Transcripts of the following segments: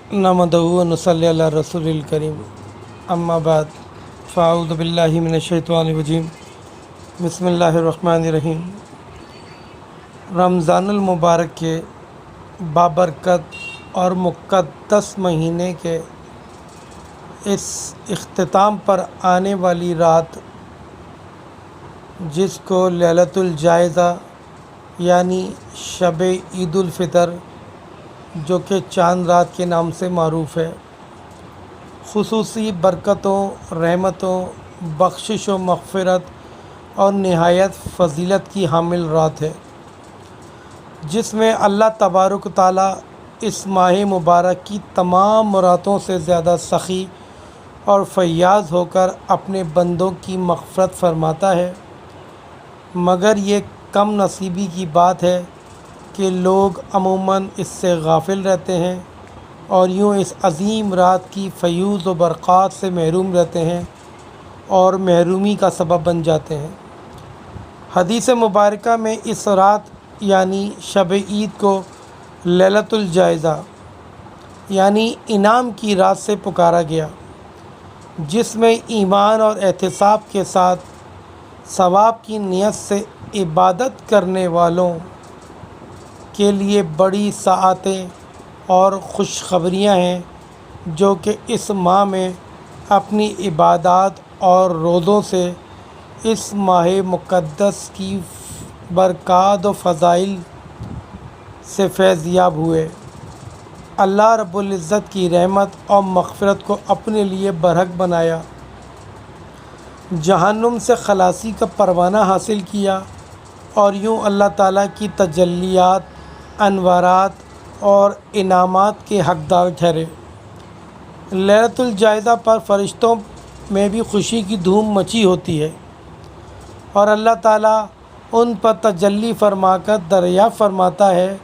नहमदुहु व नसल्ली अला रसूलिल करीम अम्मा बाद फ़अऊज़ु बिल्लाहि मिनश्शैतानिर रजीम बिस्मिल्लाहिर रहमानिर रहीम। रमज़ानुल मुबारक के बाबरकत और मुक़द्दस महीने के इस इख्तिताम पर आने वाली रात, जिसको लैलतुल जायज़ा यानी शब ईदुल फ़ितर जो कि चाँद रात के नाम से मारूफ़ है, खुसूसी बरकतों, रहमतों, बख्शिश व मग़फ़िरत और नहायत फ़ज़ीलत की हामिल रात है, जिसमें अल्लाह तबारक ताला इस माह मुबारक की तमाम रातों से ज़्यादा सखी और फ़य्याज़ होकर अपने बंदों की मग़फ़िरत फ़रमाता है। मगर ये कम नसीबी की बात है कि लोग अमूमन इससे गाफिल रहते हैं और यूँ इस अज़ीम रात की फ़यूज़ व बरक़ात से महरूम रहते हैं और महरूमी का सबब बन जाते हैं। हदीस मुबारका में इस रात यानी शब ईद को लैलतुल जायज़ा यानी इनाम की रात से पुकारा गया, जिसमें ईमान और एहतिसाब के साथ सवाब की नियत से इबादत करने वालों के लिए बड़ी सआतें और खुशखबरियाँ हैं, जो कि इस माह में अपनी इबादत और रोज़ों से इस माह मुक़द्दस की बरक़ात व फ़ज़ाइल से फैज़याब हुए। अल्लाह रब्बुल इज़्ज़त की रहमत और मग़फ़िरत को अपने लिए बरहक बनाया, जहन्नुम से खलासी का परवाना हासिल किया और यूँ अल्लाह ताला की तजल्लियात, अनवारात और इनामात के हक़दार ठहरे। लैलतुल जायज़ा पर फ़रिश्तों में भी खुशी की धूम मची होती है और अल्लाह ताला उन पर तजल्ली फरमाकर दरियाफ़्त फरमाता है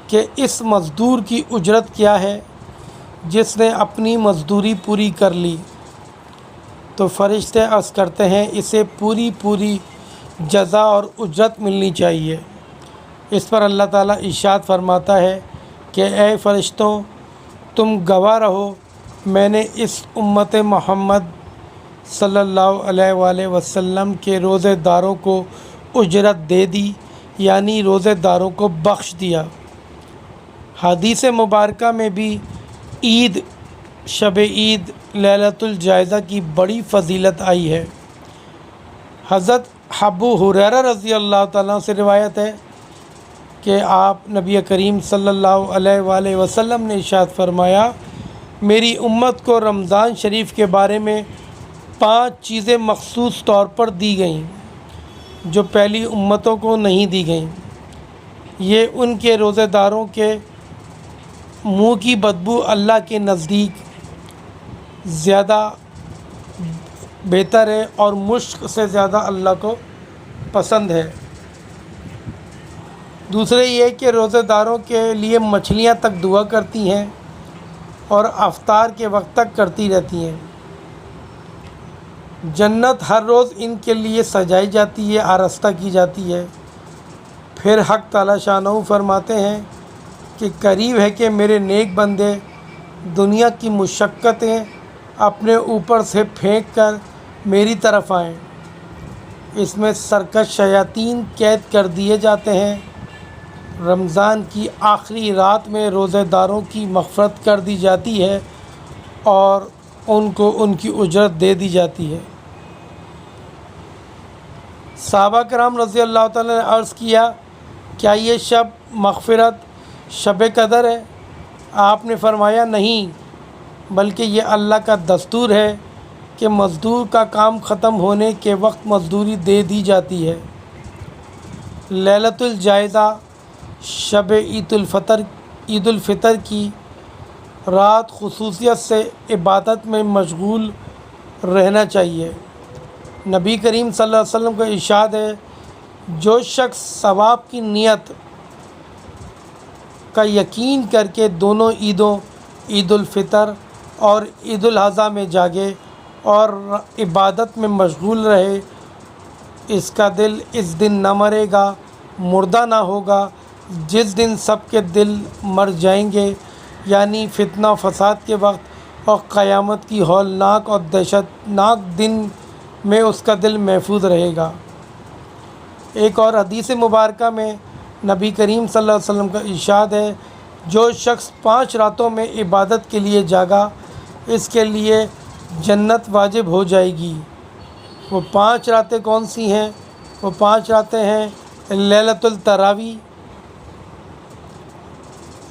कि इस मज़दूर की उजरत क्या है, जिसने अपनी मज़दूरी पूरी कर ली। तो फ़रिश्ते अर्ज़ करते हैं, इसे पूरी जज़ा और उजरत मिलनी चाहिए। इस पर अल्लाह ताला इरशाद फरमाता है कि ऐ फ़रिश्तों, तुम गवाह रहो, मैंने इस उम्मत मोहम्मद सल्लल्लाहु अलैहि वसल्लम के रोज़ेदारों को उजरत दे दी, यानी रोज़ेदारों को बख्श दिया। हदीस मुबारका में भी ईद, शब ईद, लैलतुल जायज़ा की बड़ी फ़जीलत आई है। हज़रत अबू हुरैरा रज़ी अल्लाह ताला से रिवायत है कि आप नबी करीम सल्लल्लाहु अलैहि वसल्लम ने इरशाद फरमाया, मेरी उम्मत को रमज़ान शरीफ के बारे में 5 चीज़ें मख़सूस तौर पर दी गईं, जो पहली उम्मतों को नहीं दी गईं। ये उनके रोज़ेदारों के मुँह की बदबू अल्लाह के नज़दीक ज़्यादा बेहतर है और मुश्क से ज़्यादा अल्लाह को पसंद है। दूसरे ये कि रोज़ेदारों के लिए मछलियाँ तक दुआ करती हैं और अफ्तार के वक्त तक करती रहती हैं। जन्नत हर रोज़ इनके लिए सजाई जाती है, आरस्ता की जाती है। फिर हक़ ताला शानहू फरमाते हैं कि करीब है कि मेरे नेक बंदे दुनिया की मुशक्क़तें अपने ऊपर से फेंक कर मेरी तरफ़ आएँ। इसमें सरकश शयातीन कैद कर दिए जाते हैं। रमज़ान की आखिरी रात में रोज़ेदारों की मग़फ़िरत कर दी जाती है और उनको उनकी उजरत दे दी जाती है। सहाबा कराम रज़ी अल्लाह ताला ने अर्ज़ किया, क्या ये शब मग़फ़िरत शब कदर है? आपने फरमाया, नहीं, बल्कि ये अल्लाह का दस्तूर है कि मज़दूर का काम ख़त्म होने के वक्त मज़दूरी दे दी जाती है। लैलतुल जायज़ा शब ईदुल फ़ितर की रात खुसूसियत से इबादत में मशगूल रहना चाहिए। नबी करीम सल्लल्लाहु अलैहि वसल्लम का इरशाद है, जो शख्स सवाब की नियत का यकीन करके दोनों ईदों, ईदुल फ़ितर और ईदुल अज़हा में जागे और इबादत में मशगूल रहे, इसका दिल इस दिन न मरेगा, मुर्दा ना होगा। जिस दिन सबके दिल मर जाएंगे, یعنی فتنہ و فساد کے وقت اور قیامت کی ہولناک اور دہشتناک دن میں اس کا دل محفوظ رہے گا۔ ایک اور حدیث مبارکہ میں نبی کریم صلی اللہ علیہ وسلم کا ارشاد ہے، جو شخص 5 راتوں میں عبادت کے لیے جاگا اس کے لیے جنت واجب ہو جائے گی۔ وہ 5 راتیں کون سی ہیں؟ وہ 5 راتیں ہیں لیلۃ التراویح،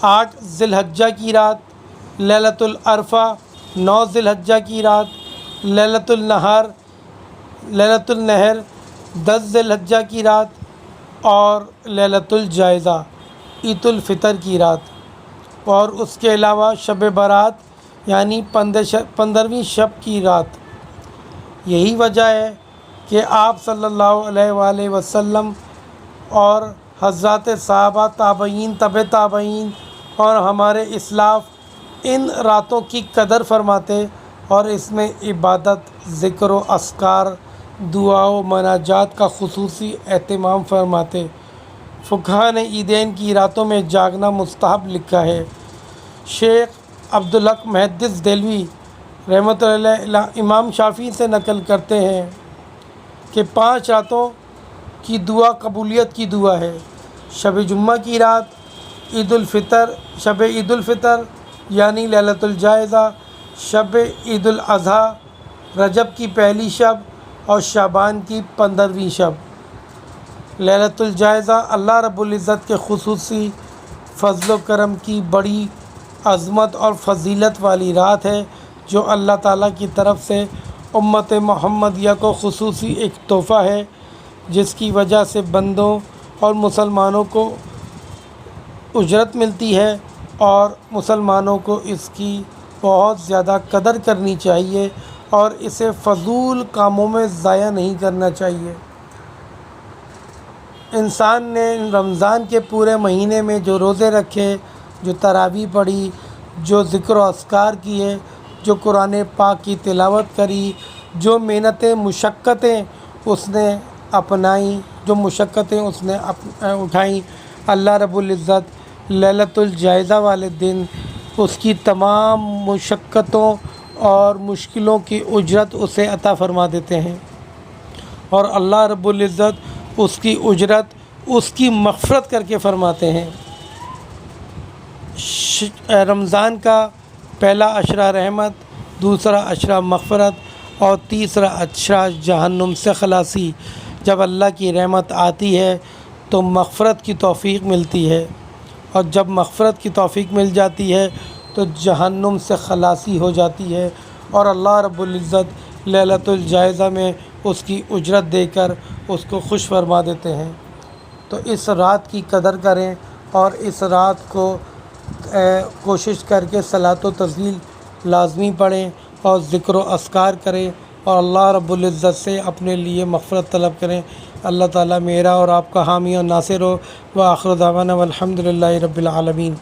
8 ذی الحجہ کی رات، لیلۃ العرفہ 9 ذی الحجہ کی رات، لیلۃ النحر 10 ذی الحجہ کی رات، اور لیلۃ الجائزہ عید الفطر کی رات، اور اس کے علاوہ شب برات یعنی 15ویں شب کی رات۔ یہی وجہ ہے کہ آپ صلی اللہ علیہ وآلہ وسلم اور حضرات صحابہ، تابعین، تبع تابعین اور ہمارے اسلاف ان راتوں کی قدر فرماتے اور اس میں عبادت، ذکر و اذکار، دعا و مناجات کا خصوصی اہتمام فرماتے۔ فقہا نے عیدین کی راتوں میں جاگنا مستحب لکھا ہے۔ شیخ عبدالحق محدث دہلوی رحمۃ اللہ علیہ امام شافعی سے نقل کرتے ہیں کہ 5 راتوں کی دعا قبولیت کی دعا ہے۔ شب جمعہ کی رات، شب عید الفطر یعنی لیلۃ الجائزہ، شب عید الاضحیٰ، رجب کی پہلی شب اور شعبان کی 15ویں شب۔ لیلۃ الجائزہ اللہ رب العزت کے خصوصی فضل و کرم کی بڑی عظمت اور فضیلت والی رات ہے، جو اللہ تعالیٰ کی طرف سے امت محمدیہ کو خصوصی ایک تحفہ ہے، جس کی وجہ سے بندوں اور مسلمانوں کو اجرت ملتی ہے، اور مسلمانوں کو اس کی بہت زیادہ قدر کرنی چاہیے اور اسے فضول کاموں میں ضائع نہیں کرنا چاہیے۔ انسان نے رمضان کے پورے مہینے میں جو روزے رکھے، جو تراویح پڑھی، جو ذکر و اذکار کیے، جو قرآن پاک کی تلاوت کری، جو محنتیں مشقتیں اس نے اپنائیں، جو مشقتیں اس نے اٹھائیں، اللہ رب العزت لیلۃ الجائزہ والے دن اس کی تمام مشقتوں اور مشکلوں کی اجرت اسے عطا فرما دیتے ہیں، اور اللہ رب العزت اس کی اجرت اس کی مغفرت کر کے فرماتے ہیں۔ رمضان کا پہلا عشرہ رحمت، دوسرا عشرہ مغفرت اور تیسرا عشرہ جہنم سے خلاصی۔ جب اللہ کی رحمت آتی ہے تو مغفرت کی توفیق ملتی ہے، اور جب مغفرت کی توفیق مل جاتی ہے تو جہنم سے خلاصی ہو جاتی ہے، اور اللہ رب العزت لیلۃ الجائزہ میں اس کی اجرت دے کر اس کو خوش فرما دیتے ہیں۔ تو اس رات کی قدر کریں اور اس رات کو کوشش کر کے صلاۃ و تسبیح لازمی پڑھیں اور ذکر و اذکار کریں اور اللہ رب العزت سے اپنے لیے مغفرت طلب کریں۔ اللہ تعالیٰ میرا اور آپ کا حامی اور ناصر ہو۔ وآخر دعوانا والحمد للہ رب العالمین۔